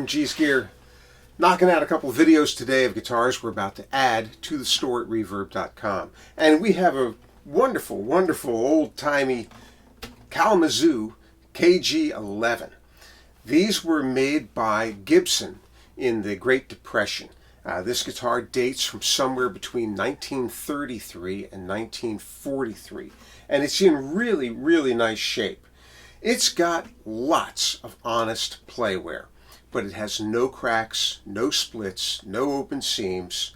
from G's Gear, knocking out a couple of videos today of guitars we're about to add to the store at reverb.com. And we have a wonderful, wonderful old-timey Kalamazoo KG-11. These were made by Gibson in the Great Depression. This guitar dates from somewhere between 1933 and 1943, and it's in really, really nice shape. It's got lots of honest playwear, but it has no cracks, no splits, no open seams.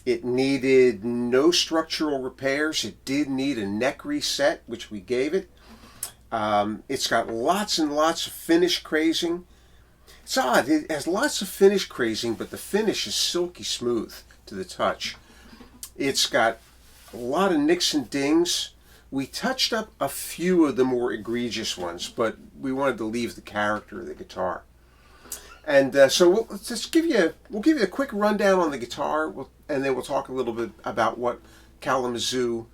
It needed no structural repairs. It did need a neck reset, which we gave it. It's got lots and lots of finish crazing. It's odd, it has lots of finish crazing, but the finish is silky smooth to the touch. It's got a lot of nicks and dings. We touched up a few of the more egregious ones, but we wanted to leave the character of the guitar. And so we'll give you a quick rundown on the guitar, and then we'll talk a little bit about what Kalamazoo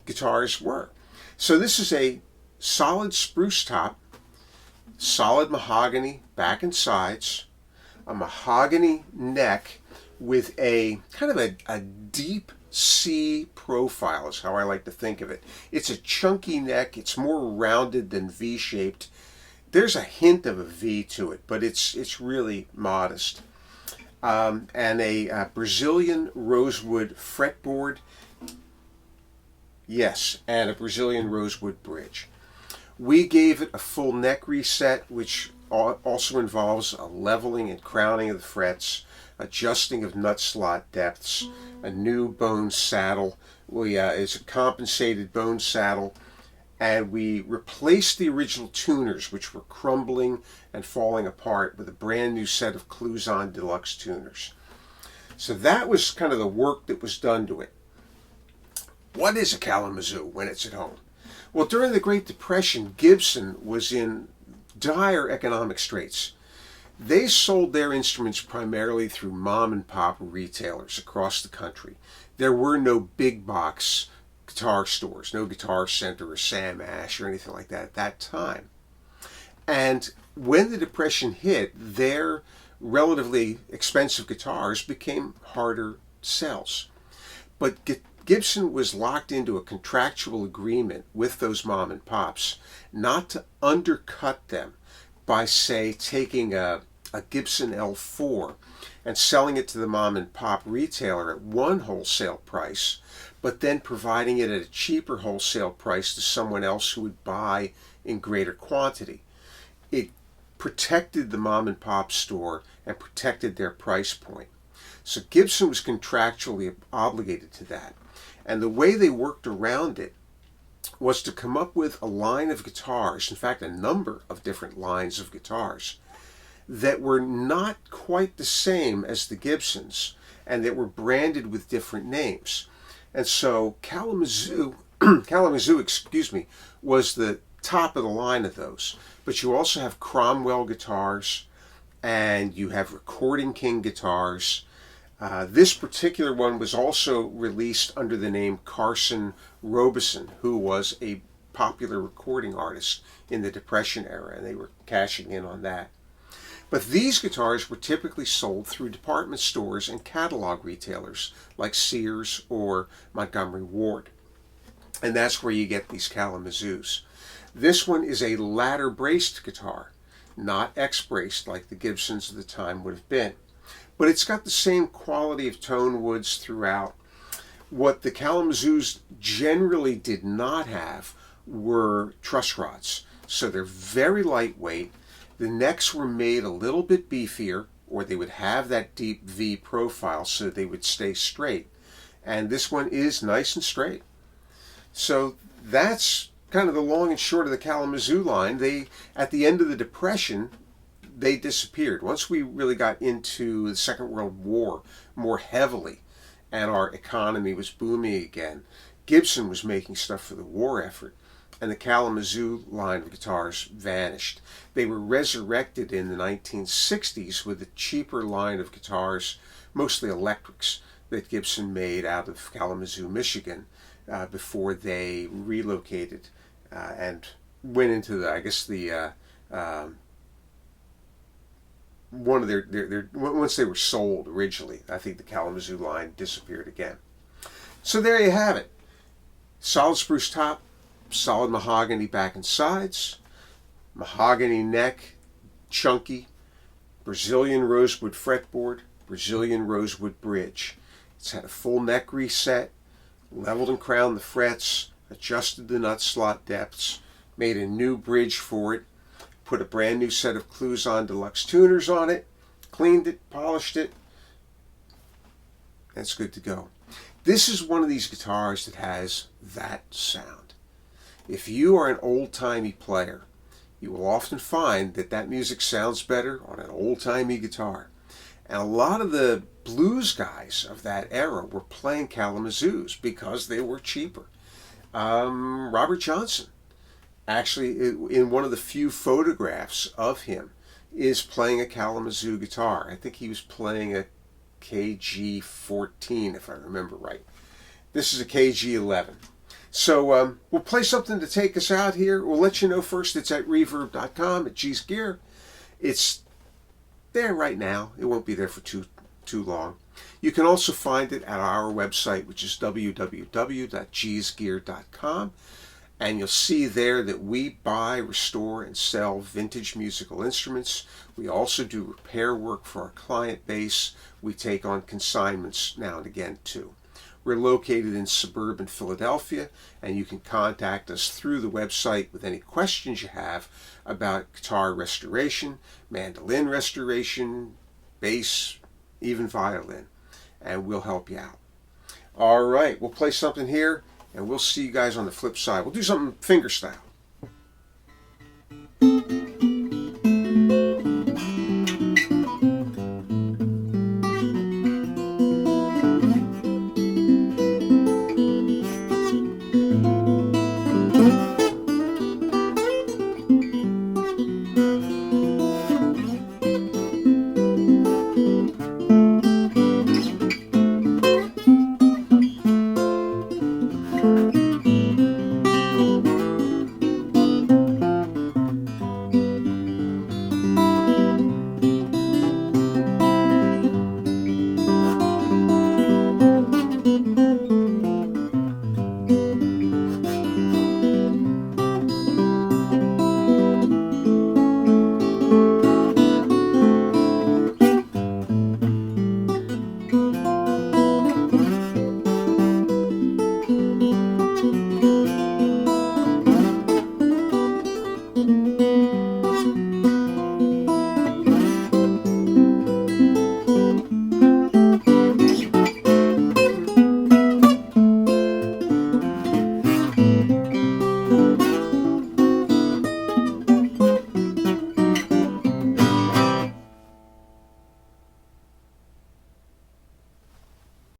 guitars were. So this is a solid spruce top, solid mahogany back and sides, a mahogany neck with a kind of a deep C profile is how I like to think of it. It's a chunky neck. It's more rounded than V-shaped. There's a hint of a V to it, but it's really modest. And a Brazilian rosewood fretboard. Yes, and a Brazilian rosewood bridge. We gave it a full neck reset, which also involves a leveling and crowning of the frets, adjusting of nut slot depths, a new bone saddle. It's a compensated bone saddle, and we replaced the original tuners, which were crumbling and falling apart, with a brand new set of Cluson Deluxe tuners. So that was kind of the work that was done to it. What is a Kalamazoo when it's at home? Well, during the Great Depression, Gibson was in dire economic straits. They sold their instruments primarily through mom and pop retailers across the country. There were no big box guitar stores, no Guitar Center or Sam Ash or anything like that at that time. And when the Depression hit, their relatively expensive guitars became harder sells. But Gibson was locked into a contractual agreement with those mom and pops not to undercut them by, say, taking a Gibson L4 and selling it to the mom and pop retailer at one wholesale price, but then providing it at a cheaper wholesale price to someone else who would buy in greater quantity. It protected the mom and pop store and protected their price point. So Gibson was contractually obligated to that. And the way they worked around it was to come up with a line of guitars, in fact a number of different lines of guitars, that were not quite the same as the Gibsons and that were branded with different names. And so Kalamazoo, was the top of the line of those. But you also have Cromwell guitars and you have Recording King guitars. This particular one was also released under the name Carson Robeson, who was a popular recording artist in the Depression era, and they were cashing in on that. But these guitars were typically sold through department stores and catalog retailers like Sears or Montgomery Ward. And that's where you get these Kalamazoos. This one is a ladder-braced guitar, not X-braced like the Gibsons of the time would have been. But it's got the same quality of tone woods throughout. What the Kalamazoos generally did not have were truss rods. So they're very lightweight. The necks were made a little bit beefier, or they would have that deep V profile so they would stay straight. And this one is nice and straight. So that's kind of the long and short of the Kalamazoo line. At the end of the Depression, they disappeared. Once we really got into the Second World War more heavily and our economy was booming again, Gibson was making stuff for the war effort, and the Kalamazoo line of guitars vanished. They were resurrected in the 1960s with a cheaper line of guitars, mostly electrics, that Gibson made out of Kalamazoo, Michigan, before they relocated and went into the one of their once they were sold originally. I think the Kalamazoo line disappeared again. So there you have it. Solid spruce top, solid mahogany back and sides, mahogany neck, chunky, Brazilian rosewood fretboard, Brazilian rosewood bridge. It's had a full neck reset, leveled and crowned the frets, adjusted the nut slot depths, made a new bridge for it, put a brand new set of Clues-On Deluxe tuners on it, cleaned it, polished it, and it's good to go. This is one of these guitars that has that sound. If you are an old-timey player, you will often find that that music sounds better on an old-timey guitar. And a lot of the blues guys of that era were playing Kalamazoos because they were cheaper. Robert Johnson, actually, in one of the few photographs of him, is playing a Kalamazoo guitar. I think he was playing a KG-14, if I remember right. This is a KG-11. So we'll play something to take us out here. We'll let you know first it's at reverb.com, at G's Gear. It's there right now. It won't be there for too long. You can also find it at our website, which is www.gsgear.com. And you'll see there that we buy, restore, and sell vintage musical instruments. We also do repair work for our client base. We take on consignments now and again, too. We're located in suburban Philadelphia, and you can contact us through the website with any questions you have about guitar restoration, mandolin restoration, bass, even violin, and we'll help you out. All right, we'll play something here, and we'll see you guys on the flip side. We'll do something finger style.